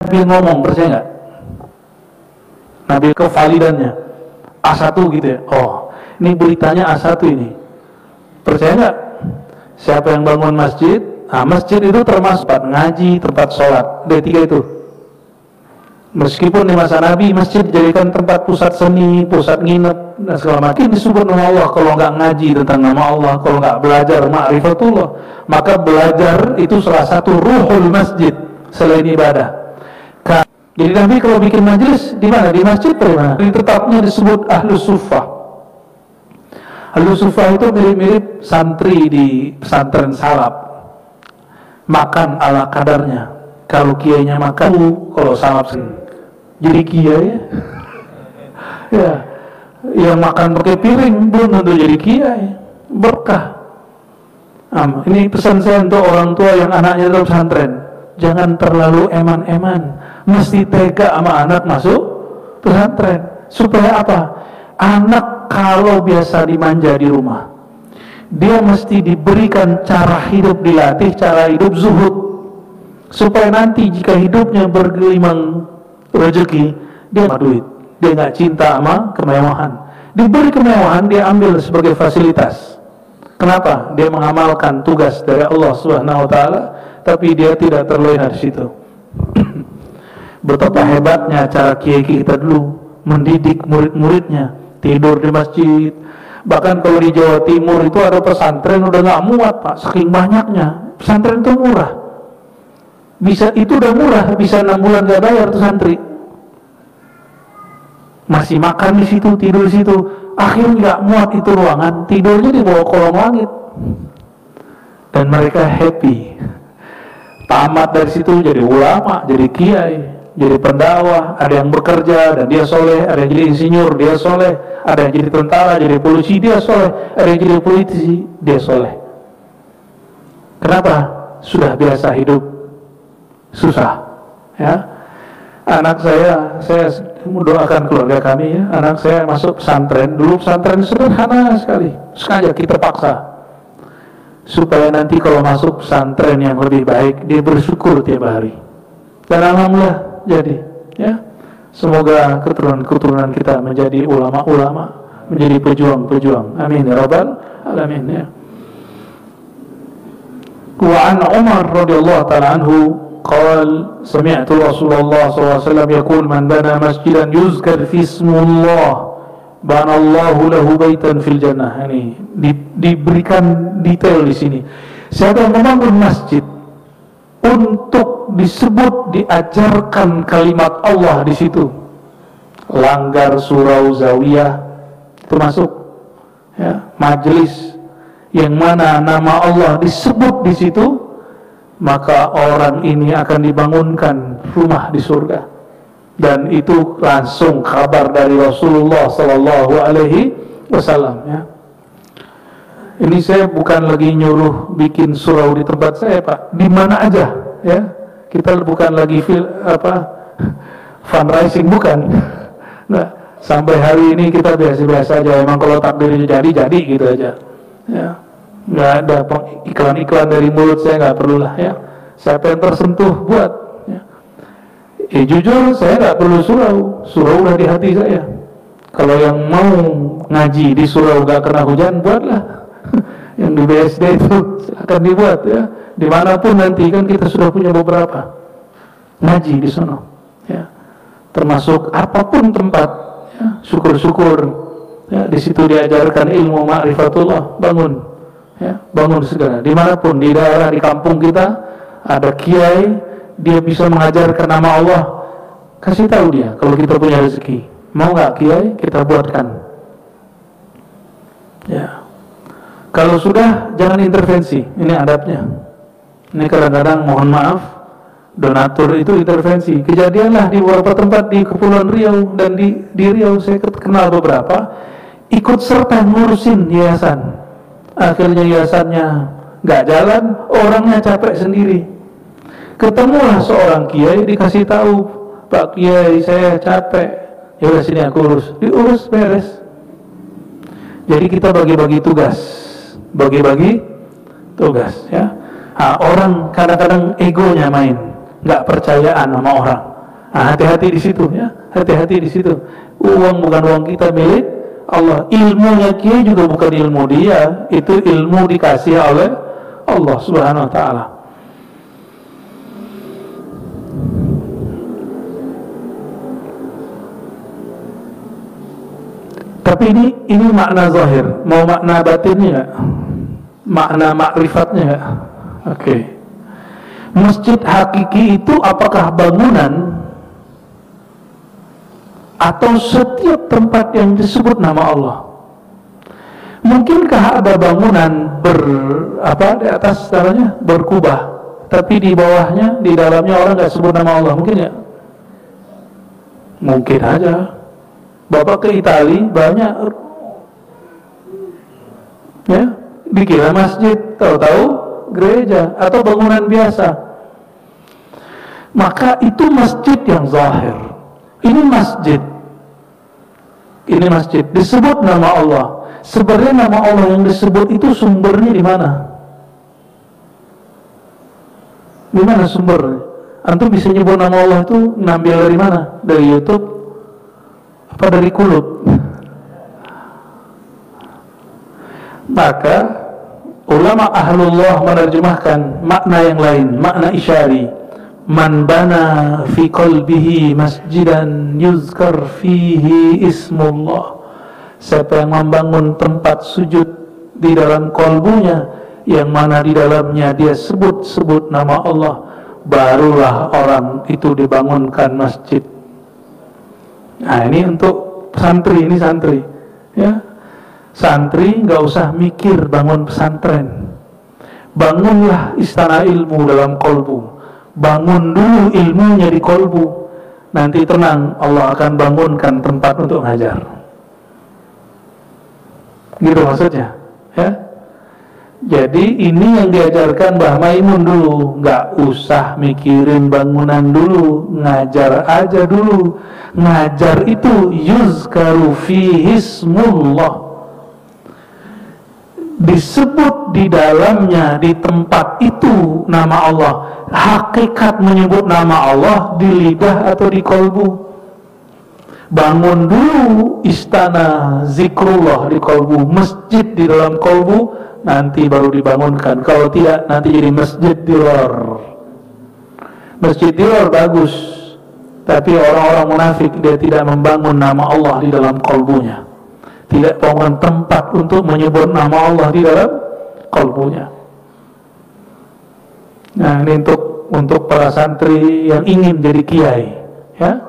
Nabi ngomong, percaya nggak? Nabi kevalidannya A1 gitu ya. Oh, ini beritanya A1 ini. Percaya nggak? Siapa yang bangun masjid? Nah, masjid itu termasuk tempat ngaji, tempat sholat. D3 itu. Meskipun di masa Nabi masjid dijadikan tempat pusat seni, pusat nginep dan segala macam, disebut nama Allah. Kalau nggak ngaji tentang nama Allah, kalau nggak belajar ma'rifatullah, maka belajar itu salah satu ruhul masjid selain ibadah. Jadi Nabi kalau bikin majelis di mana? Di masjid atau di mana? Tetapnya disebut Ahlus Suffah. Ahlus Suffah itu mirip-mirip santri di pesantren salaf. Makan ala kadarnya. Kalau kiainya makan, kalau salaf jadi kiai ya. Yang makan pakai piring belum tentu jadi kiai. Berkah. Ini pesan saya untuk orang tua yang anaknya dalam pesantren. Jangan terlalu eman-eman, mesti tega sama anak masuk pesantren. Supaya apa? Anak kalau biasa dimanja di rumah, dia mesti diberikan cara hidup, dilatih cara hidup zuhud, supaya nanti jika hidupnya bergelimang rezeki, dia nggak duit, dia nggak cinta sama kemewahan. Diberi kemewahan, dia ambil sebagai fasilitas. Kenapa? Dia mengamalkan tugas dari Allah Subhanahu wa Ta'ala, tapi dia tidak terlena di situ. Betapa hebatnya cara kiai kita dulu mendidik murid-muridnya, tidur di masjid. Bahkan kalau di Jawa Timur itu ada pesantren udah nggak muat, Pak, saking banyaknya. Pesantren itu murah, itu udah murah, bisa 6 bulan nggak bayar tuh santri. Masih makan di situ, tidur di situ. Akhirnya nggak muat itu ruangan, tidurnya di bawah kolong langit. Dan mereka happy. Tamat dari situ jadi ulama, jadi kiai, jadi pendakwah. Ada yang bekerja dan dia soleh, ada yang jadi insinyur, dia soleh, ada yang jadi tentara, jadi polisi, dia soleh, ada yang jadi politisi, dia soleh. Kenapa? Sudah biasa hidup susah, ya. Anak saya mendoakan keluarga kami, ya. Anak saya masuk pesantren, dulu pesantren sederhana sekali, sengaja kita paksa supaya nanti kalau masuk pesantren yang lebih baik, dia bersyukur tiap hari. Dan alhamdulillah jadi, ya. Semoga keturunan kita menjadi ulama-ulama, menjadi pejuang-pejuang. Amin ya rabbal alamin, ya. Wa an Umar radhiyallahu ta'ala anhu قال سمعت رسول الله صلى الله عليه وسلم يقول من بنى مسجدا يذكر في اسم الله بنى الله له بيتا في الجنة. Ini diberikan detail di sini. Siapa yang membangun masjid untuk disebut, diajarkan kalimat Allah di situ, langgar surau zawiyah itu masuk, ya, majelis yang mana nama Allah disebut di situ, maka orang ini akan dibangunkan rumah di surga. Dan itu langsung kabar dari Rasulullah Sallallahu Alaihi Wasallam, ya. Ini saya bukan lagi nyuruh bikin surau di tempat saya, Pak, di mana aja, ya. Kita bukan lagi fundraising, bukan. Nah, sampai hari ini kita biasa-biasa aja. Emang kalau takdirnya jadi gitu aja, ya. Nggak ada iklan-iklan dari mulut saya, nggak perlu lah, ya. Siapa yang tersentuh buat, ya. Jujur saya nggak perlu surau udah di hati saya. Kalau yang mau ngaji di surau nggak kena hujan, buatlah. Yang di BSD itu silakan dibuat, ya. Dimanapun nanti kan kita sudah punya beberapa ngaji di sana, ya. Termasuk apapun tempat, ya. Syukur-syukur, ya, di situ diajarkan ilmu ma'rifatullah, bangun. Ya, bangun segera, dimanapun, di daerah, di kampung kita ada kiai, dia bisa mengajarkan nama Allah, kasih tahu dia kalau kita punya rezeki, mau nggak kiai, kita buatkan, ya. Kalau sudah, jangan intervensi, ini adabnya. Ini kadang-kadang mohon maaf, donatur itu intervensi. Kejadianlah di beberapa tempat di Kepulauan Riau dan di Riau, saya kenal beberapa, ikut serta ngurusin yayasan. Akhirnya yayasannya nggak jalan, orangnya capek sendiri. Ketemulah seorang kiai, dikasih tahu, Pak Kiai, saya capek. Ya udah, sini aku urus, diurus, beres. Jadi kita bagi-bagi tugas, ya. Nah, orang kadang-kadang egonya main, nggak percayaan sama orang. Nah, hati-hati di situ ya, hati-hati di situ. Uang bukan uang kita, milik Allah. Ilmunya kiai juga bukan ilmu dia, itu ilmu dikasih oleh Allah Subhanahu wa taala. Tapi ini makna zahir. Mau makna batinnya nggak? Makna makrifatnya nggak? Oke. Masjid hakiki itu apakah bangunan atau setiap tempat yang disebut nama Allah? Mungkinkah ada bangunan di atas tanahnya berkubah, tapi di bawahnya, di dalamnya orang nggak sebut nama Allah? Mungkin ya? Mungkin aja. Bapak ke Itali banyak, ya, dikira masjid, tahu-tahu gereja atau bangunan biasa. Maka itu masjid yang zahir. Ini masjid. Ini masjid disebut nama Allah. Sebenarnya nama Allah yang disebut itu sumbernya di mana? Di mana sumbernya? Antum bisa nyebut nama Allah itu ngambil dari mana? Dari YouTube? Apa dari kulub? Maka ulama ahlullah menerjemahkan makna yang lain, makna isyari. Man bana fi qalbihi masjidan yuzkar fihi ismullah. Siapa yang membangun tempat sujud di dalam kolbunya, yang mana di dalamnya dia sebut-sebut nama Allah, barulah orang itu dibangunkan masjid. Nah, ini untuk santri, ini santri, ya. Santri nggak usah mikir bangun pesantren. Bangunlah istana ilmu dalam kolbu. Bangun dulu ilmunya di kolbu. Nanti tenang, Allah akan bangunkan tempat untuk ngajar. Gitu maksudnya, ya. Jadi ini yang diajarkan Mbah Maimun dulu. Nggak usah mikirin bangunan dulu, ngajar aja dulu. Ngajar itu yuzkaru fihi ismullah, disebut di dalamnya, di tempat itu nama Allah. Hakikat menyebut nama Allah di lidah atau di kolbu. Bangun dulu istana zikrullah di kolbu, masjid di dalam kolbu, nanti baru dibangunkan. Kalau tidak, nanti jadi masjid di luar. Masjid di luar bagus, tapi orang-orang munafik dia tidak membangun nama Allah di dalam kolbunya, tidak bangun tempat untuk menyebut nama Allah di dalam kolbunya. Nah, ini untuk para santri yang ingin jadi kiai, ya,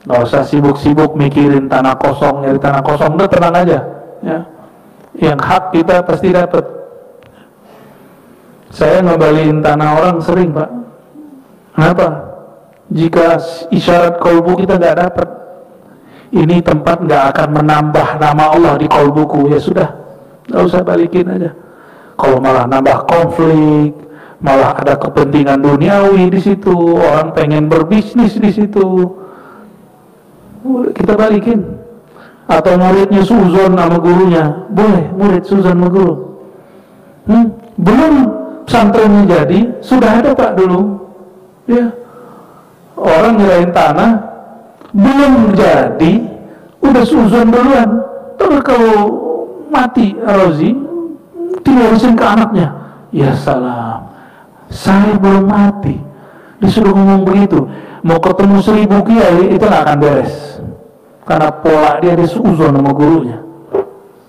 nggak usah sibuk-sibuk mikirin tanah kosong, nyari tanah kosong, udah tenang aja, ya. Yang hak kita pasti dapat. Saya ngembaliin tanah orang sering, Pak. Kenapa? Jika isyarat kolbu kita nggak dapat, ini tempat nggak akan menambah nama Allah di kolbuku, ya sudah, nggak usah balikin aja. Kalau malah nambah konflik, malah ada kepentingan duniawi di situ, orang pengen berbisnis di situ, kita balikin. Atau muridnya suzon sama gurunya, boleh murid suzon sama guru. Belum pesantrennya jadi, sudah ada Pak dulu, ya. Orang nyerahin tanah belum jadi, udah suzon duluan. Terus kalau mati Rozi, diwarisin ke anaknya. Ya salam, saya belum mati, disuruh ngomong begitu. Mau ketemu 1000 kiai itu nggak akan beres, karena pola dia disuzon sama gurunya.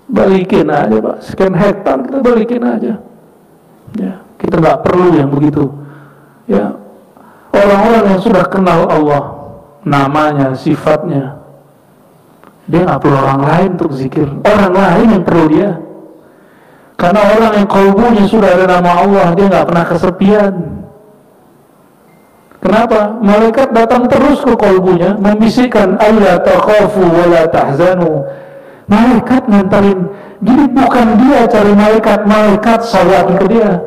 Balikin aja Pak, sekian hektar kita balikin aja. Ya, kita nggak perlu yang begitu. Ya, orang-orang yang sudah kenal Allah, namanya, sifatnya, dia nggak perlu orang lain untuk zikir. Orang lain yang perlu dia. Karena orang yang kolbunya sudah ada nama Allah, dia nggak pernah kesepian. Kenapa? Malaikat datang terus ke kolbunya, membisikkan, "Alla takhafu wa la tahzanu." Malaikat ngantarin. Jadi bukan dia cari malaikat, malaikat salat ke dia.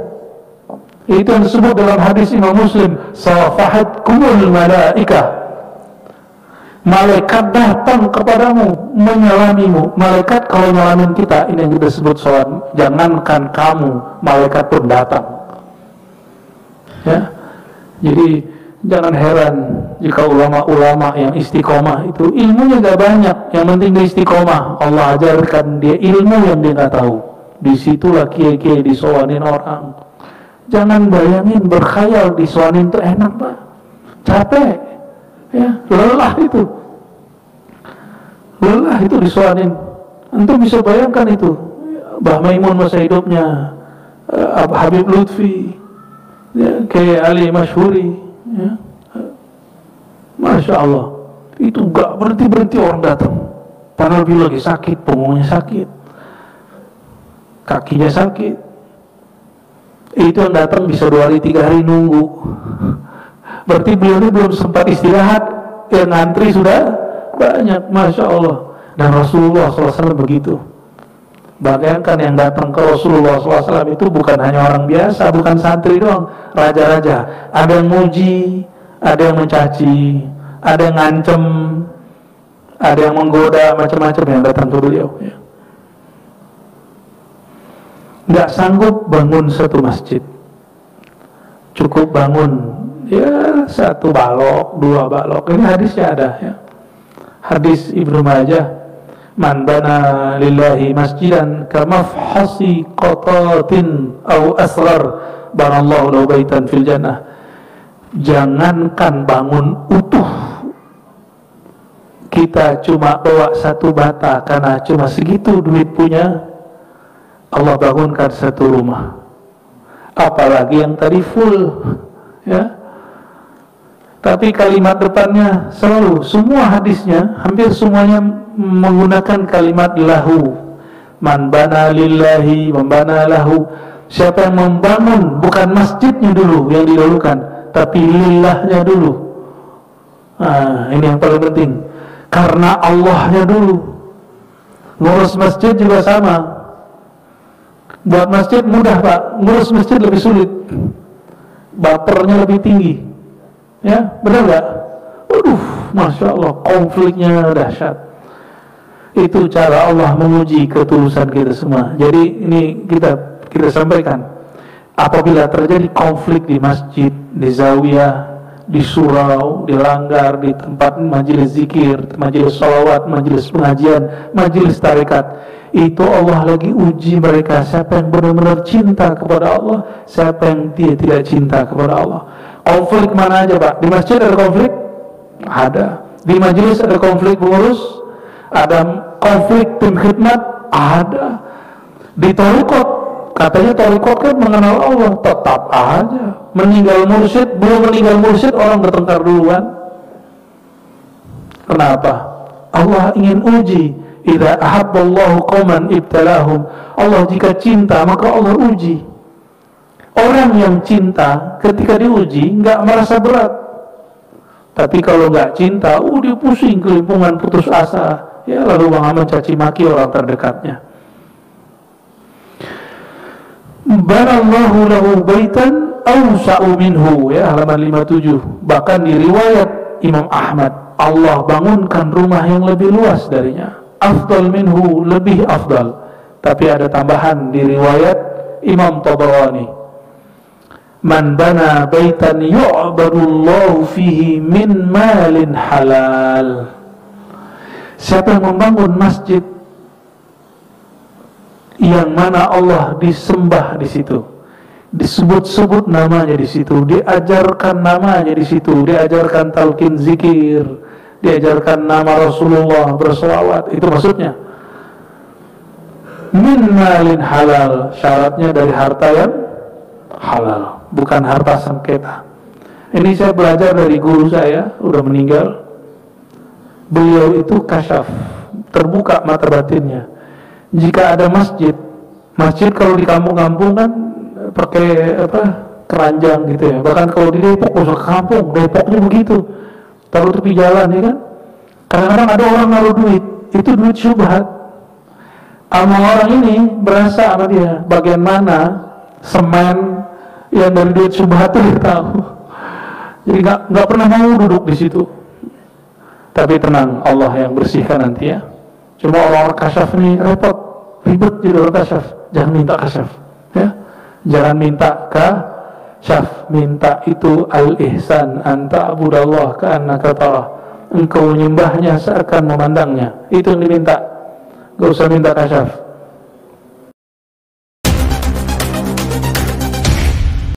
Itu yang disebut dalam hadis Imam Muslim, "Safahatkumul malaikah." Malaikat datang kepadamu, menyalamimu. Malaikat kalau nyalamin kita, ini yang kita sebut salat. Jangankan kamu, malaikat pun datang. Ya, jadi Jangan heran jika ulama-ulama yang istiqomah itu ilmunya gak banyak, yang penting dia istiqomah. Allah ajarkan dia ilmu yang dia gak tahu. Disitulah kiai-kiai disowanin orang. Jangan bayangin berkhayal disowanin itu enak Pak, capek ya, lelah itu disowanin. Antum bisa bayangkan itu Mbah Maimun masa hidupnya, Habib Lutfi ya, kayak Ali Masyhuri ya. Masya Allah, itu gak berhenti orang datang. Padahal beliau lagi sakit, punggungnya sakit, kakinya sakit. Itu yang datang bisa 2 hari 3 hari nunggu. Berarti beliau ini belum sempat istirahat, yang ngantri sudah banyak. Masya Allah. Dan Rasulullah SAW begitu. Bayangkan yang datang ke Rasulullah SAW itu bukan hanya orang biasa, bukan santri doang, raja-raja. Ada yang muji, ada yang mencaci, ada yang ngancem, ada yang menggoda, macam-macam yang datang ke beliau ya. Nggak sanggup bangun satu masjid, cukup bangun ya 1 balok, 2 balok. Ini hadisnya ada ya, hadis Ibnu Majah, man bana lillahi masjidan kamafhasi qatatin au asghar banallahu lahu baitan fil jannah. Jangankan bangun utuh, kita cuma bawa 1 bata karena cuma segitu duit punya, Allah bangunkan 1 rumah. Apalagi yang tadi full ya. Tapi kalimat depannya selalu, semua hadisnya hampir semuanya menggunakan kalimat lahu. Man bana lillahi, membana lahu. Siapa yang membangun, bukan masjidnya dulu yang didahulukan, tapi lillahnya dulu. Nah, ini yang paling penting. Karena Allahnya dulu. Ngurus masjid juga sama. Buat masjid mudah Pak, ngurus masjid lebih sulit. Bapernya lebih tinggi. Ya, benar gak? Waduh, Masya Allah, konfliknya dahsyat. Itu cara Allah menguji ketulusan kita semua. Jadi ini kita sampaikan, apabila terjadi konflik di masjid, di zawiyah, di surau, di langgar, di tempat majelis zikir, majelis sholawat, majelis pengajian, majelis tarekat, itu Allah lagi uji mereka, siapa yang benar-benar cinta kepada Allah, siapa yang dia tidak cinta kepada Allah. Konflik mana aja Pak? Di masjid ada konflik? Ada. Di majelis ada konflik pengurus? Ada. Konflik tim khidmat? Ada. Di thariqat, katanya thariqat kan mengenal Allah, tetap aja. Meninggal mursyid, belum meninggal mursyid orang bertengkar duluan. Kenapa? Allah ingin uji. Idza ahabballahu qauman ibtalahum. Allah jika cinta maka Allah uji. Orang yang cinta ketika diuji nggak merasa berat. Tapi kalau nggak cinta, dia pusing, kelimpungan, putus asa. Ya lalu mencaci maki orang terdekatnya. Banallahu lahu baitan awsa'u minhu, ya, halaman 57. Bahkan di riwayat Imam Ahmad, Allah bangunkan rumah yang lebih luas darinya. Afdal minhu, lebih afdal. Tapi ada tambahan di riwayat Imam Tabarani. Man bana baitan yu'badullahu fihi min malin halal. Siapa yang membangun masjid yang mana Allah disembah di situ, disebut-sebut namanya di situ, diajarkan namanya di situ, diajarkan talqin zikir, diajarkan nama Rasulullah berselawat, itu maksudnya. Min malin halal, syaratnya dari harta yang halal, bukan harta sengketa. Ini saya belajar dari guru saya, udah meninggal. Beliau itu kasyaf, terbuka mata batinnya. Jika ada masjid kalau di kampung-kampung kan pakai keranjang gitu ya. Bahkan kalau di Depok, masuk ke kampung, Depoknya begitu, taruh tepi jalan ya kan. Kadang-kadang ada orang naruh duit, itu duit syubhat. Sama orang ini berasa sama dia, bagian mana semen yang dari duit syubhat itu dia tahu. Jadi nggak pernah mau duduk di situ. Tapi tenang, Allah yang bersihkan nanti ya. Cuma orang-orang kasyaf ini repot, ribet jadi orang kasyaf. Jangan minta kasyaf, ya. Jangan minta Syaf, minta itu al-ihsan, anta abudallah ka'annaka tarah, engkau menyembahnya seakan memandangnya. Itu yang diminta. Gak usah minta kasyaf.